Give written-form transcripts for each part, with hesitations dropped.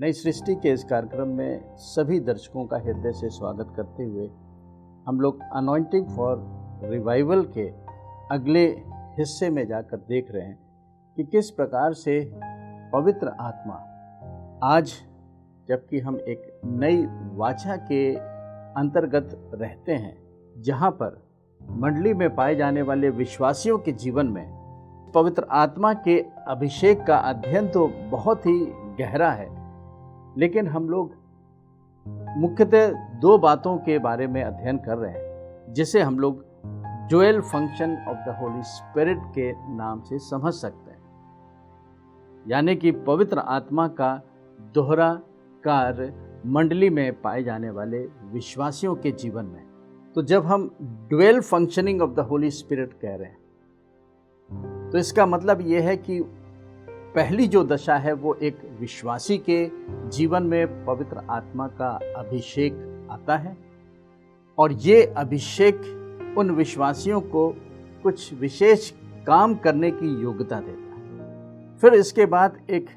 नई सृष्टि के इस कार्यक्रम में सभी दर्शकों का हृदय से स्वागत करते हुए हम लोग अनॉइंटिंग फॉर रिवाइवल के अगले हिस्से में जाकर देख रहे हैं कि किस प्रकार से पवित्र आत्मा आज, जबकि हम एक नई वाचा के अंतर्गत रहते हैं, जहाँ पर मंडली में पाए जाने वाले विश्वासियों के जीवन में पवित्र आत्मा के अभिषेक का अध्ययन तो बहुत ही गहरा है, लेकिन हम लोग मुख्यतः दो बातों के बारे में अध्ययन कर रहे हैं, जिसे हम लोग dual function of the holy spirit के नाम से समझ सकते हैं। यानी कि पवित्र आत्मा का दोहरा कार्य मंडली में पाए जाने वाले विश्वासियों के जीवन में। तो जब हम dual functioning of the holy spirit कह रहे हैं, तो इसका मतलब यह है कि पहली जो दशा है वो एक विश्वासी के जीवन में पवित्र आत्मा का अभिषेक आता है, और ये अभिषेक उन विश्वासियों को कुछ विशेष काम करने की योग्यता देता है। फिर इसके बाद एक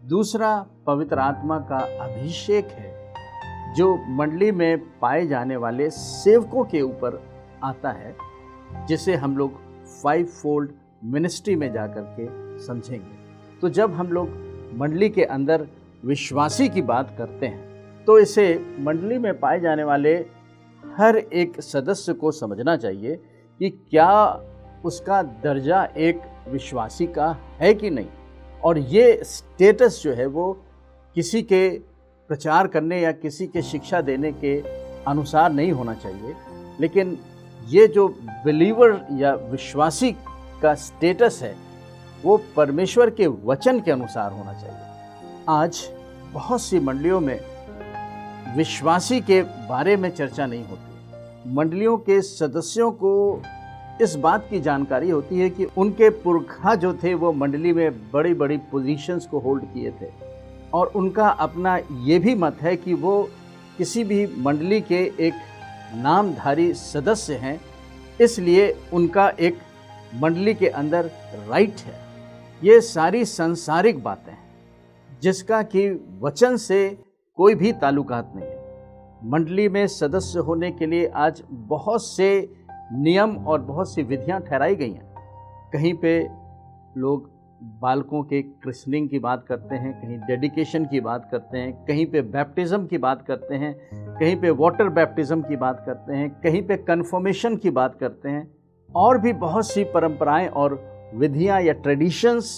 दूसरा पवित्र आत्मा का अभिषेक है जो मंडली में पाए जाने वाले सेवकों के ऊपर आता है, जिसे हम लोग 5 फोल्ड मिनिस्ट्री में जाकर के समझेंगे। तो जब हम लोग मंडली के अंदर विश्वासी की बात करते हैं, तो इसे मंडली में पाए जाने वाले हर एक सदस्य को समझना चाहिए कि क्या उसका दर्जा एक विश्वासी का है कि नहीं। और ये स्टेटस जो है वो किसी के प्रचार करने या किसी के शिक्षा देने के अनुसार नहीं होना चाहिए, लेकिन ये जो बिलीवर या विश्वासी का स्टेटस है वो परमेश्वर के वचन के अनुसार होना चाहिए। आज बहुत सी मंडलियों में विश्वासी के बारे में चर्चा नहीं होती। मंडलियों के सदस्यों को इस बात की जानकारी होती है कि उनके पुरखा जो थे वो मंडली में बड़ी बड़ी पोजीशंस को होल्ड किए थे, और उनका अपना ये भी मत है कि वो किसी भी मंडली के एक नामधारी सदस्य हैं, इसलिए उनका एक मंडली के अंदर राइट है। ये सारी सांसारिक बातें हैं जिसका कि वचन से कोई भी ताल्लुकात नहीं है। मंडली में सदस्य होने के लिए आज बहुत से नियम और बहुत सी विधियां ठहराई गई हैं। कहीं पे लोग बालकों के क्रिस्टनिंग की बात करते हैं, कहीं डेडिकेशन की बात करते हैं, कहीं पे बैप्टिज्म की बात करते हैं, कहीं पे वाटर बैप्टिज्म की बात करते हैं, कहीं पे कन्फर्मेशन की बात करते हैं, और भी बहुत सी परंपराएं और विधियां या ट्रेडिशंस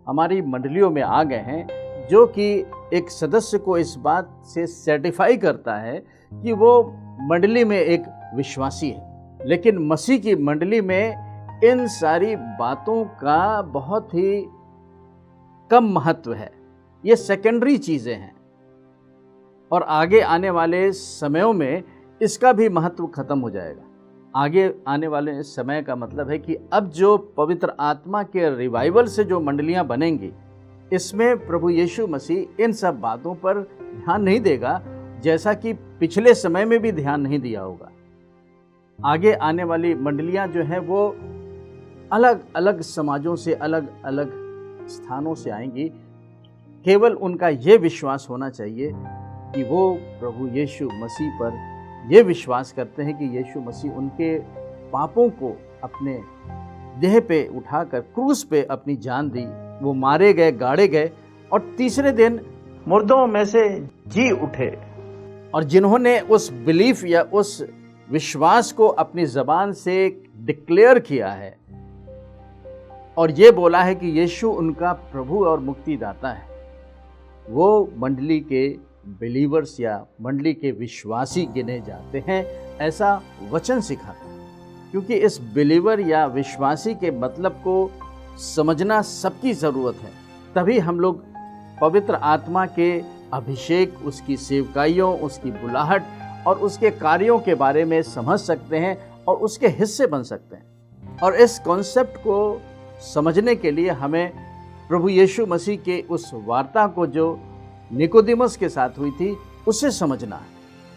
हमारी मंडलियों में आ गए हैं, जो कि एक सदस्य को इस बात से सर्टिफाई करता है कि वो मंडली में एक विश्वासी है। लेकिन मसीह की मंडली में इन सारी बातों का बहुत ही कम महत्व है। ये सेकेंडरी चीज़ें हैं, और आगे आने वाले समयों में इसका भी महत्व खत्म हो जाएगा। आगे आने वाले समय का मतलब है कि अब जो पवित्र आत्मा के रिवाइवल से जो मंडलियां बनेंगी, इसमें प्रभु यीशु मसीह इन सब बातों पर ध्यान नहीं देगा, जैसा कि पिछले समय में भी ध्यान नहीं दिया होगा। आगे आने वाली मंडलियां जो हैं वो अलग अलग समाजों से, अलग अलग स्थानों से आएंगी। केवल उनका ये विश्वास होना चाहिए कि वो प्रभु यीशु मसीह पर ये विश्वास करते हैं कि यीशु मसीह उनके पापों को अपने देह पे उठाकर क्रूस पे अपनी जान दी, वो मारे गए, गाड़े गए, और तीसरे दिन मुर्दों में से जी उठे। और जिन्होंने उस बिलीफ या उस विश्वास को अपनी ज़बान से डिक्लेयर किया है और ये बोला है कि यीशु उनका प्रभु और मुक्तिदाता है, वो मंडली के बिलीवर्स या मंडली के विश्वासी गिने जाते हैं, ऐसा वचन सिखाता है। क्योंकि इस बिलीवर या विश्वासी के मतलब को समझना सबकी ज़रूरत है, तभी हम लोग पवित्र आत्मा के अभिषेक, उसकी सेवकाइयों, उसकी बुलाहट और उसके कार्यों के बारे में समझ सकते हैं और उसके हिस्से बन सकते हैं। और इस कॉन्सेप्ट को समझने के लिए हमें प्रभु यीशु मसीह के उस वार्ता को जो निकोदेमस के साथ हुई थी उसे समझना है,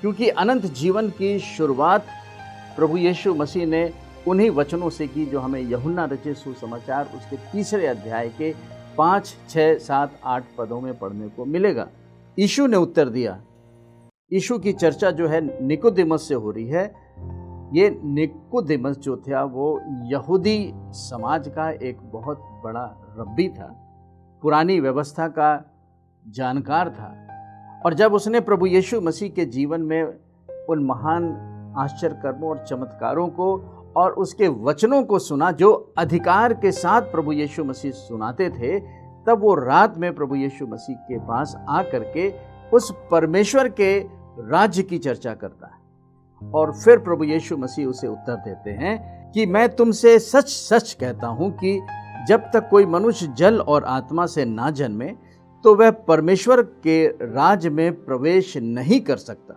क्योंकि अनंत जीवन की शुरुआत प्रभु यीशु मसीह ने उन्हीं वचनों से की जो हमें यूहन्ना रचित सुसमाचार उसके 3 अध्याय के 5, 6, 7, 8 पदों में पढ़ने को मिलेगा। यीशु ने उत्तर दिया। यीशु की चर्चा जो है निकोदेमस से हो रही है। ये निकोदेमस जो था वो यहूदी समाज का एक बहुत बड़ा रब्बी था, पुरानी व्यवस्था का जानकार था। और जब उसने प्रभु यीशु मसीह के जीवन में उन महान आश्चर्य कर्मों और चमत्कारों को और उसके वचनों को सुना जो अधिकार के साथ प्रभु यीशु मसीह सुनाते थे, तब वो रात में प्रभु यीशु मसीह के पास आकर के उस परमेश्वर के राज्य की चर्चा करता है। और फिर प्रभु यीशु मसीह उसे उत्तर देते हैं कि मैं तुमसे सच सच कहता हूं कि जब तक कोई मनुष्य जल और आत्मा से ना जन्मे तो वह परमेश्वर के राज्य में प्रवेश नहीं कर सकता।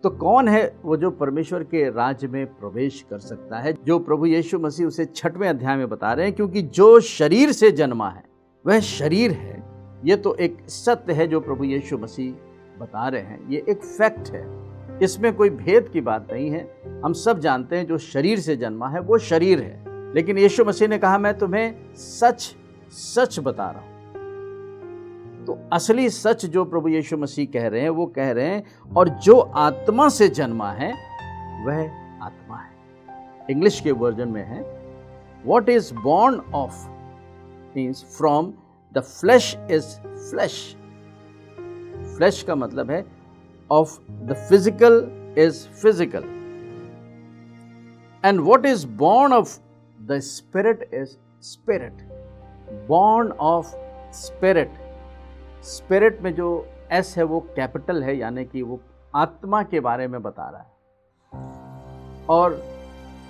तो कौन है वो जो परमेश्वर के राज्य में प्रवेश कर सकता है, जो प्रभु यीशु मसीह उसे 6वें अध्याय में बता रहे हैं। क्योंकि जो शरीर से जन्मा है वह शरीर है। ये तो एक सत्य है जो प्रभु यीशु मसीह बता रहे हैं, ये एक फैक्ट है, इसमें कोई भेद की बात नहीं है। हम सब जानते हैं जो शरीर से जन्मा है वो शरीर है। लेकिन यीशु मसीह ने कहा मैं तुम्हें सच सच बता रहा हूं। तो असली सच जो प्रभु यीशु मसीह कह रहे हैं वो कह रहे हैं और जो आत्मा से जन्मा है वह आत्मा है। इंग्लिश के वर्जन में है what is born of means from the flash is flash. Flash का मतलब है of the physical is physical and what is born of the spirit is spirit. Born of spirit, spirit में जो S है वो capital है, यानी कि वो आत्मा के बारे में बता रहा है। और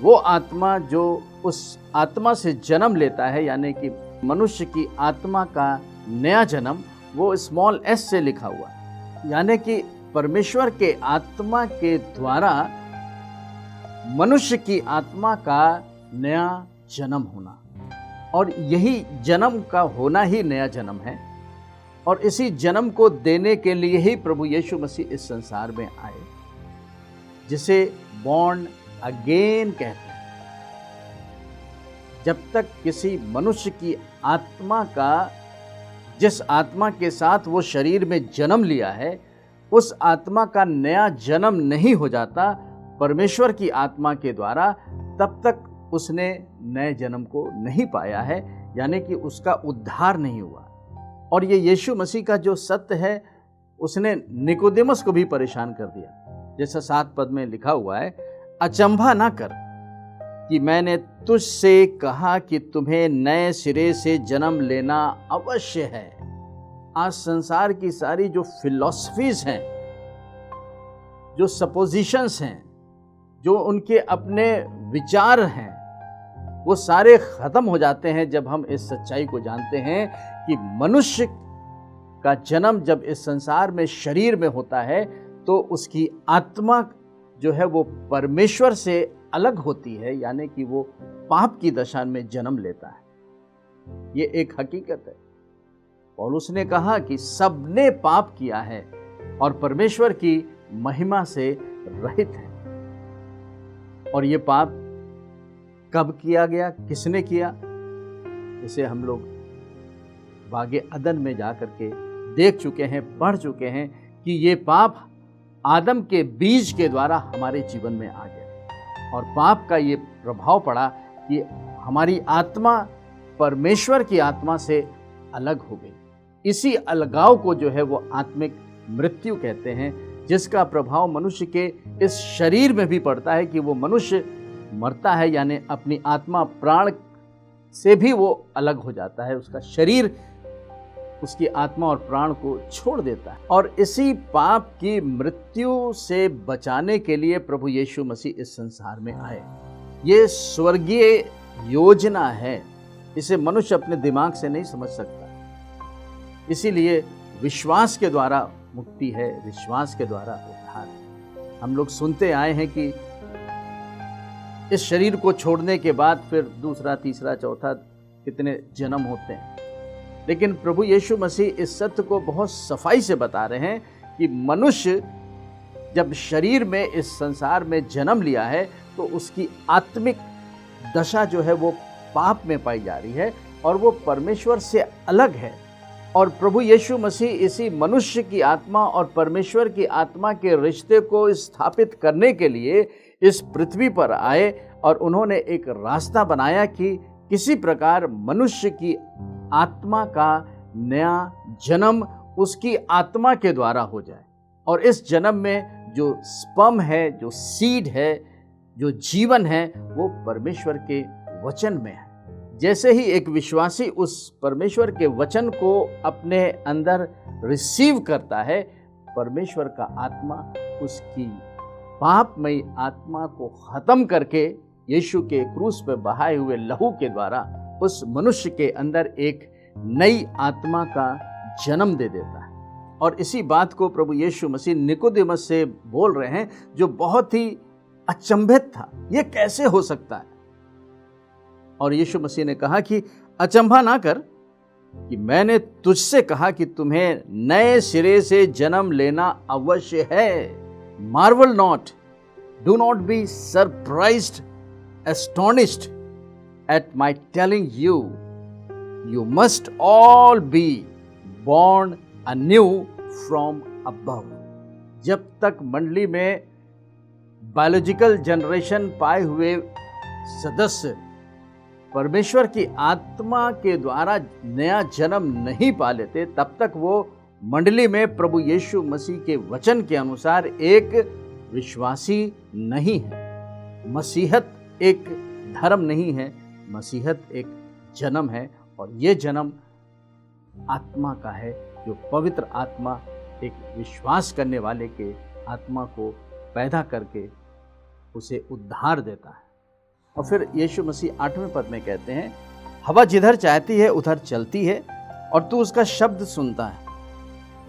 वो आत्मा जो उस आत्मा से जन्म लेता है, यानी कि मनुष्य की आत्मा का नया जन्म, वो स्मॉल एस से लिखा हुआ है। यानी कि परमेश्वर के आत्मा के द्वारा मनुष्य की आत्मा का नया जन्म होना, और यही जन्म का होना ही नया जन्म है। और इसी जन्म को देने के लिए ही प्रभु यीशु मसीह इस संसार में आए, जिसे बॉर्न अगेन कहते हैं। जब तक किसी मनुष्य की आत्मा का, जिस आत्मा के साथ वो शरीर में जन्म लिया है, उस आत्मा का नया जन्म नहीं हो जाता परमेश्वर की आत्मा के द्वारा, तब तक उसने नए जन्म को नहीं पाया है, यानी कि उसका उद्धार नहीं हुआ। और ये यीशु मसीह का जो सत्य है उसने निकोदेमस को भी परेशान कर दिया। जैसा 7 पद में लिखा हुआ है, अचंभा ना कर कि मैंने तुझसे कहा कि तुम्हें नए सिरे से जन्म लेना अवश्य है। आज संसार की सारी जो फिलॉसफीज हैं, जो सपोजिशंस हैं, जो उनके अपने विचार हैं, वो सारे खत्म हो जाते हैं जब हम इस सच्चाई को जानते हैं कि मनुष्य का जन्म जब इस संसार में शरीर में होता है तो उसकी आत्मा जो है वो परमेश्वर से अलग होती है, यानी कि वो पाप की दशा में जन्म लेता है। ये एक हकीकत है। पौलुस ने कहा कि सबने पाप किया है और परमेश्वर की महिमा से रहित है। और ये पाप कब किया गया, किसने किया, इसे हम लोग बागे अदन में जाकर के देख चुके हैं, पढ़ चुके हैं कि ये पाप आदम के बीज के द्वारा हमारे जीवन में आ गया। और पाप का ये प्रभाव पड़ा कि हमारी आत्मा परमेश्वर की आत्मा से अलग हो गई। इसी अलगाव को जो है वो आत्मिक मृत्यु कहते हैं, जिसका प्रभाव मनुष्य के इस शरीर में भी पड़ता है कि वो मनुष्य मरता है, यानी अपनी आत्मा प्राण से भी वो अलग हो जाता है। उसका शरीर उसकी आत्मा और प्राण को छोड़ देता है। और इसी पाप की मृत्यु से बचाने के लिए प्रभु यीशु मसीह इस संसार में आए। ये स्वर्गीय योजना है, इसे मनुष्य अपने दिमाग से नहीं समझ सकता। इसीलिए विश्वास के द्वारा मुक्ति है, विश्वास के द्वारा उद्धार है। हम लोग सुनते आए हैं कि इस शरीर को छोड़ने के बाद फिर दूसरा, तीसरा, चौथा कितने जन्म होते हैं। लेकिन प्रभु यीशु मसीह इस सत्य को बहुत सफाई से बता रहे हैं कि मनुष्य जब शरीर में इस संसार में जन्म लिया है तो उसकी आत्मिक दशा जो है वो पाप में पाई जा रही है और वो परमेश्वर से अलग है। और प्रभु यीशु मसीह इसी मनुष्य की आत्मा और परमेश्वर की आत्मा के रिश्ते को स्थापित करने के लिए इस पृथ्वी पर आए और उन्होंने एक रास्ता बनाया कि किसी प्रकार मनुष्य की आत्मा का नया जन्म उसकी आत्मा के द्वारा हो जाए। और इस जन्म में जो स्पर्म है, जो सीड है, जो जीवन है, वो परमेश्वर के वचन में है। जैसे ही एक विश्वासी उस परमेश्वर के वचन को अपने अंदर रिसीव करता है, परमेश्वर का आत्मा उसकी पापमयी आत्मा को खत्म करके यीशु के क्रूस पर बहाए हुए लहू के द्वारा उस मनुष्य के अंदर एक नई आत्मा का जन्म दे देता है। और इसी बात को प्रभु यीशु मसीह निकोदेमस से बोल रहे हैं, जो बहुत ही अचंभित था, ये कैसे हो सकता है। और यीशु मसीह ने कहा कि अचंभा ना कर कि मैंने तुझसे कहा कि तुम्हें नए सिरे से जन्म लेना अवश्य है। Marvel not, do not be surprised, astonished at my telling you, you must all B born anew from above। जब तक मंडली में बायोलॉजिकल जनरेशन पाए हुए सदस्य परमेश्वर की आत्मा के द्वारा नया जन्म नहीं पा लेते, तब तक वो मंडली में प्रभु यीशु मसीह के वचन के अनुसार एक विश्वासी नहीं है। मसीहत एक धर्म नहीं है, मसीहत एक जन्म है। और ये जन्म आत्मा का है, जो पवित्र आत्मा एक विश्वास करने वाले के आत्मा को पैदा करके उसे उद्धार देता है। और फिर यीशु मसीह 8वें पद में कहते हैं, हवा जिधर चाहती है उधर चलती है और तू उसका शब्द सुनता है,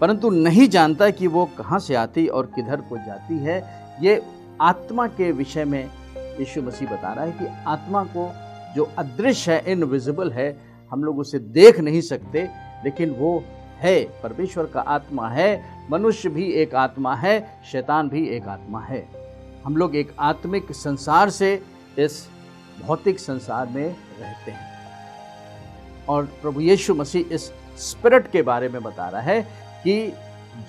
परंतु नहीं जानता कि वो कहाँ से आती और किधर को जाती है। ये आत्मा के विषय में यीशु मसीह बता रहा है कि आत्मा को, जो अदृश्य है, इनविजिबल है, हम लोग उसे देख नहीं सकते, लेकिन वो है, परमेश्वर का आत्मा है। मनुष्य भी एक आत्मा है, शैतान भी एक आत्मा है। हम लोग एक आत्मिक संसार से इस भौतिक संसार में रहते हैं। और प्रभु यीशु मसीह इस स्पिरिट के बारे में बता रहा है कि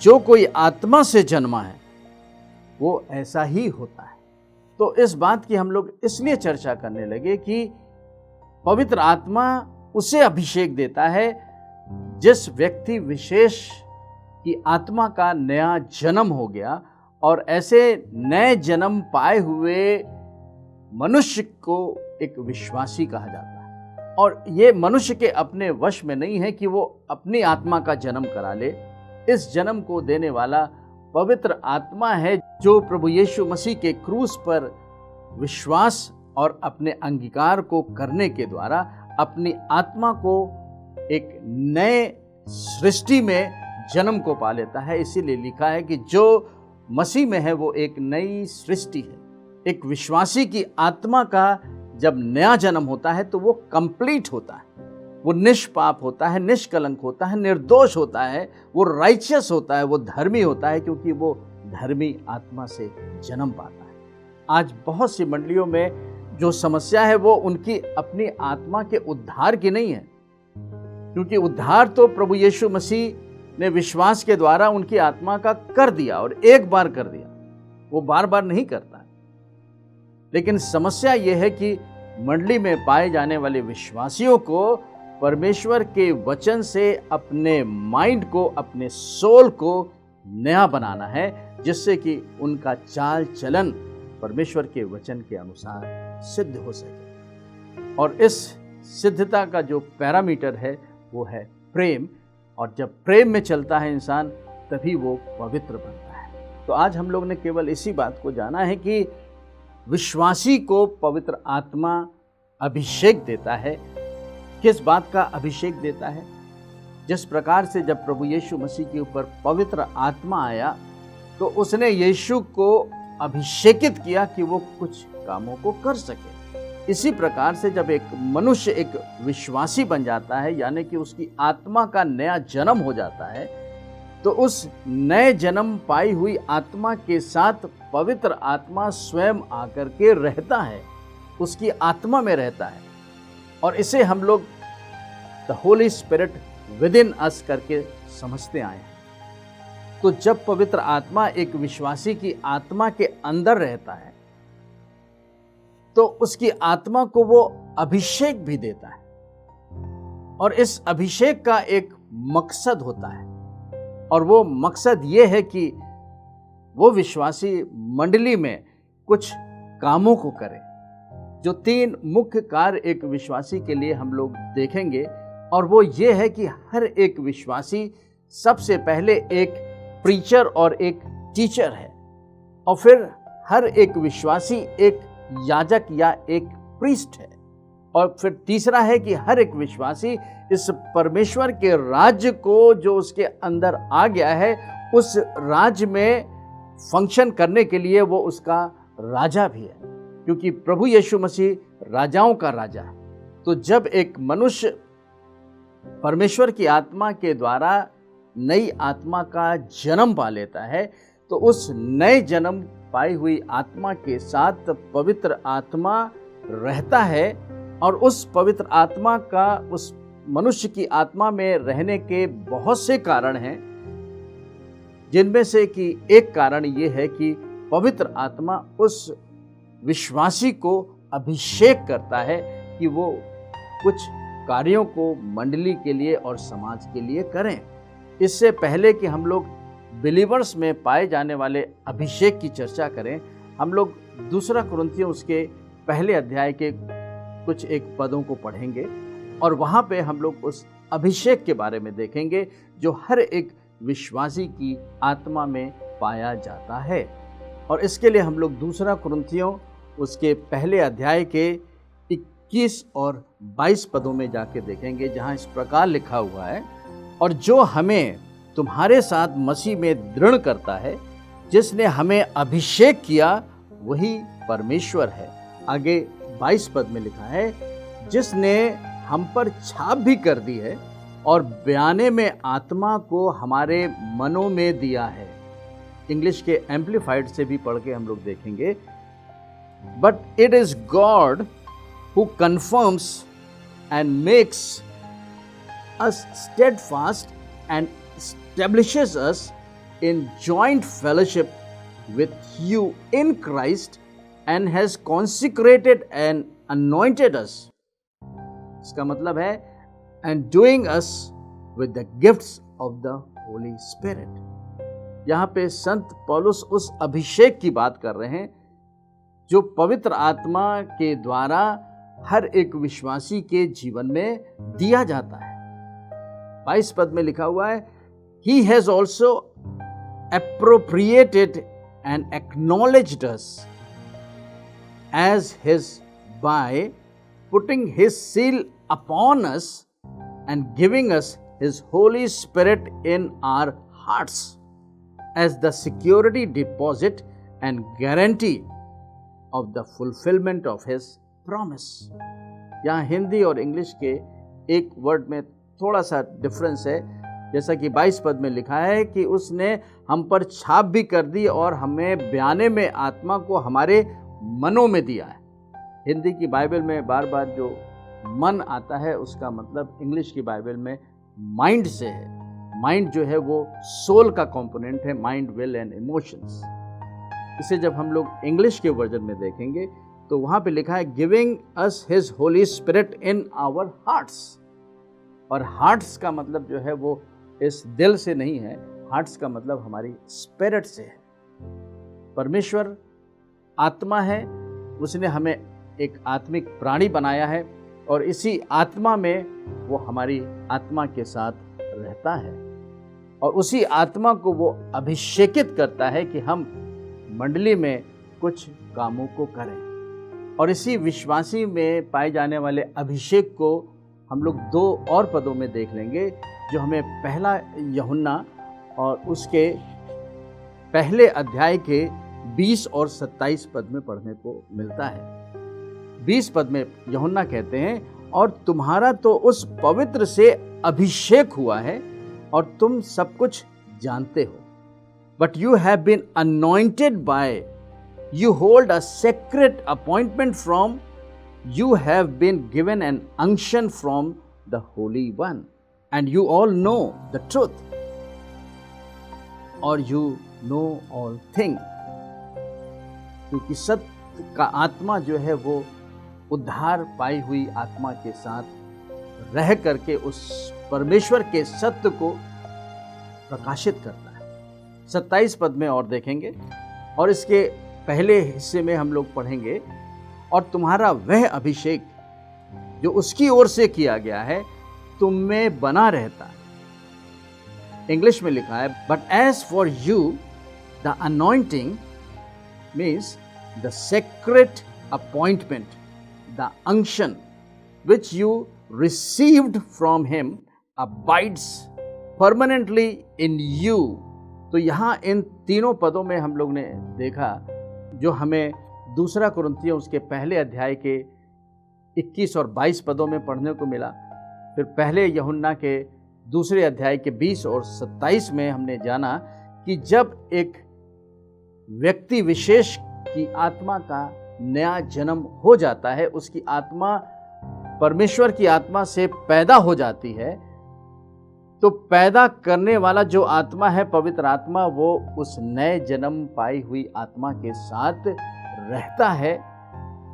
जो कोई आत्मा से जन्मा है वो ऐसा ही होता है। तो इस बात की हम लोग इसलिए चर्चा करने लगे कि पवित्र आत्मा उसे अभिषेक देता है जिस व्यक्ति विशेष की आत्मा का नया जन्म हो गया, और ऐसे नए जन्म पाए हुए मनुष्य को एक विश्वासी कहा जाता है। और ये मनुष्य के अपने वश में नहीं है कि वो अपनी आत्मा का जन्म करा ले। इस जन्म को देने वाला पवित्र आत्मा है, जो प्रभु यीशु मसीह के क्रूस पर विश्वास और अपने अंगीकार को करने के द्वारा अपनी आत्मा को एक नए सृष्टि में जन्म को पा लेता है। इसीलिए लिखा है कि जो मसीह में है वो एक नई सृष्टि है। एक विश्वासी की आत्मा का जब नया जन्म होता है तो वो कंप्लीट होता है, वो निष्पाप होता है, निष्कलंक होता है, निर्दोष होता है, वो राइचियस होता है, वो धर्मी होता है, क्योंकि वो धर्मी आत्मा से जन्म पाता है। आज बहुत सी मंडलियों में जो समस्या है वो उनकी अपनी आत्मा के उद्धार की नहीं है, क्योंकि उद्धार तो प्रभु यीशु मसीह ने विश्वास के द्वारा उनकी आत्मा का कर दिया, और एक बार कर दिया, वो बार बार नहीं करता है। लेकिन समस्या यह है कि मंडली में पाए जाने वाले विश्वासियों को परमेश्वर के वचन से अपने माइंड को, अपने सोल को नया बनाना है, जिससे कि उनका चाल चलन परमेश्वर के वचन के अनुसार सिद्ध हो सके। और इस सिद्धता का जो पैरामीटर है वो है प्रेम, और जब प्रेम में चलता है इंसान तभी वो पवित्र बनता है। तो आज हम लोग ने केवल इसी बात को जाना है कि विश्वासी को पवित्र आत्मा अभिषेक देता है। किस बात का अभिषेक देता है? जिस प्रकार से जब प्रभु यीशु मसीह के ऊपर पवित्र आत्मा आया तो उसने यीशु को अभिषेकित किया कि वो कुछ कामों को कर सके। इसी प्रकार से जब एक मनुष्य एक विश्वासी बन जाता है, यानी कि उसकी आत्मा का नया जन्म हो जाता है, तो उस नए जन्म पाई हुई आत्मा के साथ पवित्र आत्मा स्वयं आकर के रहता है, उसकी आत्मा में रहता है। और इसे हम लोग the holy spirit with in us करके समझते आए हैं। तो जब पवित्र आत्मा एक विश्वासी की आत्मा के अंदर रहता है तो उसकी आत्मा को वो अभिषेक भी देता है, और इस अभिषेक का एक मकसद होता है, और वो मकसद ये है कि वो विश्वासी मंडली में कुछ कामों को करे। जो 3 मुख्य कार्य एक विश्वासी के लिए हम लोग देखेंगे, और वो ये है कि हर एक विश्वासी सबसे पहले एक प्रीचर और एक टीचर है, और फिर हर एक विश्वासी एक याजक या एक प्रीस्ट है, और फिर तीसरा है कि हर एक विश्वासी इस परमेश्वर के राज्य को जो उसके अंदर आ गया है उस राज्य में फंक्शन करने के लिए वो उसका राजा भी है, क्योंकि प्रभु यीशु मसीह राजाओं का राजा है। तो जब एक मनुष्य परमेश्वर की आत्मा के द्वारा नई आत्मा का जन्म पा लेता है तो उस नए जन्म पाई हुई आत्मा के साथ पवित्र आत्मा रहता है, और उस पवित्र आत्मा का उस मनुष्य की आत्मा में रहने के बहुत से कारण हैं, जिनमें से कि एक कारण ये है कि पवित्र आत्मा उस विश्वासी को अभिषेक करता है कि वो कुछ कार्यों को मंडली के लिए और समाज के लिए करें। इससे पहले कि हम लोग बिलीवर्स में पाए जाने वाले अभिषेक की चर्चा करें, हम लोग 2 कुरिन्थियों उसके पहले अध्याय के कुछ एक पदों को पढ़ेंगे, और वहाँ पे हम लोग उस अभिषेक के बारे में देखेंगे जो हर एक विश्वासी की आत्मा में पाया जाता है। और इसके लिए हम लोग 2 कुरिन्थियों उसके पहले अध्याय के 21 और 22 पदों में जाके देखेंगे, जहाँ इस प्रकार लिखा हुआ है, और जो हमें तुम्हारे साथ मसीह में दृढ़ करता है, जिसने हमें अभिषेक किया वही परमेश्वर है। आगे 22 पद में लिखा है, जिसने हम पर छाप भी कर दी है और बयाने में आत्मा को हमारे मनों में दिया है। इंग्लिश के एम्पलीफाइड से भी पढ़ के हम लोग देखेंगे, but it is God who confirms and makes us steadfast and establishes us in joint fellowship with you in Christ and has consecrated and anointed us. इसका मतलब है enduing us with the gifts of the Holy Spirit. यहाँ पे संत पौलुस उस अभिषेक की बात कर रहे हैं जो पवित्र आत्मा के द्वारा हर एक विश्वासी के जीवन में दिया जाता है। 22 पद में लिखा हुआ है, He has also appropriated and acknowledged us as His by putting His seal upon us and giving us His Holy Spirit in our hearts as the security deposit and guarantee of the fulfillment of His promise. यहाँ हिंदी और English के एक word में थोड़ा सा difference है। जैसा कि 22 पद में लिखा है कि उसने हम पर छाप भी कर दी और हमें बयाने में आत्मा को हमारे मनों में दिया है। हिंदी की बाइबल में बार बार जो मन आता है उसका मतलब इंग्लिश की बाइबल में माइंड से है। माइंड जो है वो सोल का कंपोनेंट है, माइंड, विल एंड इमोशंस। इसे जब हम लोग इंग्लिश के वर्जन में देखेंगे तो वहाँ पे लिखा है, giving us his holy spirit in our hearts. और हार्ट्स का मतलब जो है वो इस दिल से नहीं है, हार्ट्स का मतलब हमारी स्पिरिट से है। परमेश्वर आत्मा है, उसने हमें एक आत्मिक प्राणी बनाया है और इसी आत्मा में वो हमारी आत्मा के साथ रहता है और उसी आत्मा को वो अभिषेकित करता है कि हम मंडली में कुछ कामों को करें। और इसी विश्वासी में पाए जाने वाले अभिषेक को हम लोग 2 और पदों में देख लेंगे जो हमें पहला यूहन्ना और उसके पहले अध्याय के 20 और 27 पद में पढ़ने को मिलता है। 20 पद में यूहन्ना कहते हैं, और तुम्हारा तो उस पवित्र से अभिषेक हुआ है और तुम सब कुछ जानते हो। But you have been anointed by, you hold a sacred appointment you have been given an unction from the Holy One, and you all know the truth, or you know all things. क्योंकि सत्य का आत्मा जो है वो उद्धार पाई हुई आत्मा के साथ रह करके उस परमेश्वर के सत्य को प्रकाशित करता है। 27 पद में और देखेंगे, और इसके पहले हिस्से में हम लोग पढ़ेंगे, और तुम्हारा वह अभिषेक जो उसकी ओर से किया गया है तुम में बना रहता है। इंग्लिश में लिखा है, but as for you the anointing means the secret appointment, the unction which you received from him abides permanently in you। तो यहाँ इन तीनों पदों में हम लोग ने देखा जो हमें दूसरा कुरिन्थियों उसके पहले अध्याय के 21 और 22 पदों में पढ़ने को मिला। फिर पहले यूहन्ना के दूसरे अध्याय के 20 और 27 में हमने जाना कि जब एक व्यक्ति विशेष की आत्मा का नया जन्म हो जाता है, उसकी आत्मा परमेश्वर की आत्मा से पैदा हो जाती है, तो पैदा करने वाला जो आत्मा है पवित्र आत्मा, वो उस नए जन्म पाई हुई आत्मा के साथ रहता है,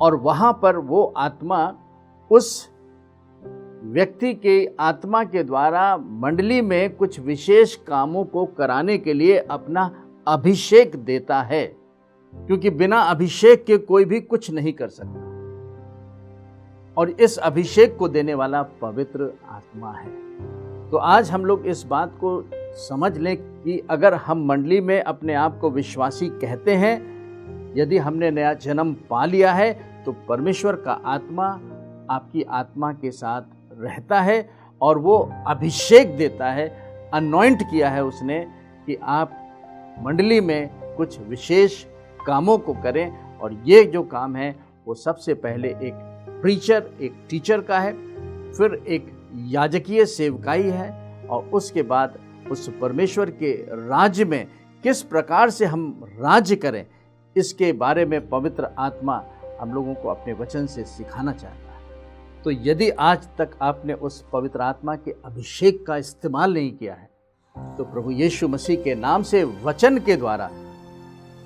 और वहाँ पर वो आत्मा उस व्यक्ति के आत्मा के द्वारा मंडली में कुछ विशेष कामों को कराने के लिए अपना अभिषेक देता है, क्योंकि बिना अभिषेक के कोई भी कुछ नहीं कर सकता, और इस अभिषेक को देने वाला पवित्र आत्मा है। तो आज हम लोग इस बात को समझ लें कि अगर हम मंडली में अपने आप को विश्वासी कहते हैं, यदि हमने नया जन्म पा लिया है, तो परमेश्वर का आत्मा आपकी आत्मा के साथ रहता है और वो अभिषेक देता है, अनॉइंट किया है उसने कि आप मंडली में कुछ विशेष कामों को करें। और ये जो काम है वो सबसे पहले एक प्रीचर, एक टीचर का है, फिर एक याजकीय सेवकाई है, और उसके बाद उस परमेश्वर के राज्य में किस प्रकार से हम राज्य करें, इसके बारे में पवित्र आत्मा हम लोगों को अपने वचन से सिखाना चाहता है। तो यदि आज तक आपने उस पवित्र आत्मा के अभिषेक का इस्तेमाल नहीं किया है, तो प्रभु यीशु मसीह के नाम से वचन के द्वारा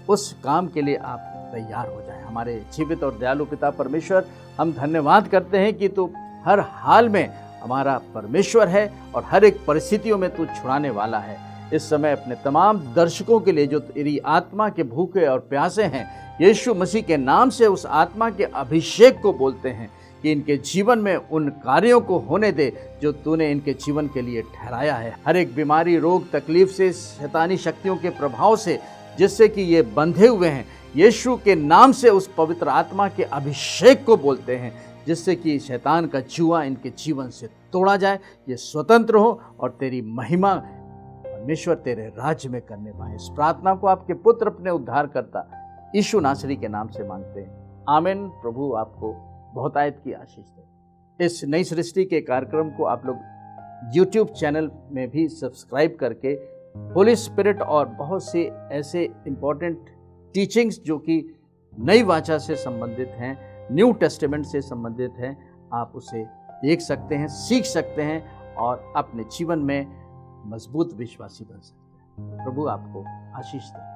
उस काम के लिए आप तैयार हो जाएं। हमारे जीवित और दयालु पिता परमेश्वर, हम धन्यवाद करते हैं कि तू हर हाल में हमारा परमेश्वर है और हर एक परिस्थितियों में तू छुड़ाने वाला है। इस समय अपने तमाम दर्शकों के लिए जो तेरी आत्मा के भूखे और प्यासे हैं, यीशु मसीह के नाम से उस आत्मा के अभिषेक को बोलते हैं कि इनके जीवन में उन कार्यों को होने दे जो तूने इनके जीवन के लिए ठहराया है। हर एक बीमारी, रोग, तकलीफ से, शैतानी शक्तियों के प्रभाव से जिससे कि ये बंधे हुए हैं, यीशु के नाम से उस पवित्र आत्मा के अभिषेक को बोलते हैं, जिससे कि शैतान का जुआ इनके जीवन से तोड़ा जाए, ये स्वतंत्र हो और तेरी महिमा परमेश्वर तेरे राज्य में करने पाए। इस प्रार्थना को आपके पुत्र अपने उद्धारकर्ता यीशु नासरी के नाम से मांगते हैं, आमीन। प्रभु आपको बहुतायत की आशीष दे। इस नई सृष्टि के कार्यक्रम को आप लोग YouTube चैनल में भी सब्सक्राइब करके होली स्पिरिट और बहुत से ऐसे इम्पोर्टेंट टीचिंग्स जो कि नई वाचा से संबंधित हैं, न्यू टेस्टामेंट से संबंधित हैं, आप उसे देख सकते हैं, सीख सकते हैं और अपने जीवन में मजबूत विश्वासी बन सकते हैं। प्रभु आपको आशीष दे।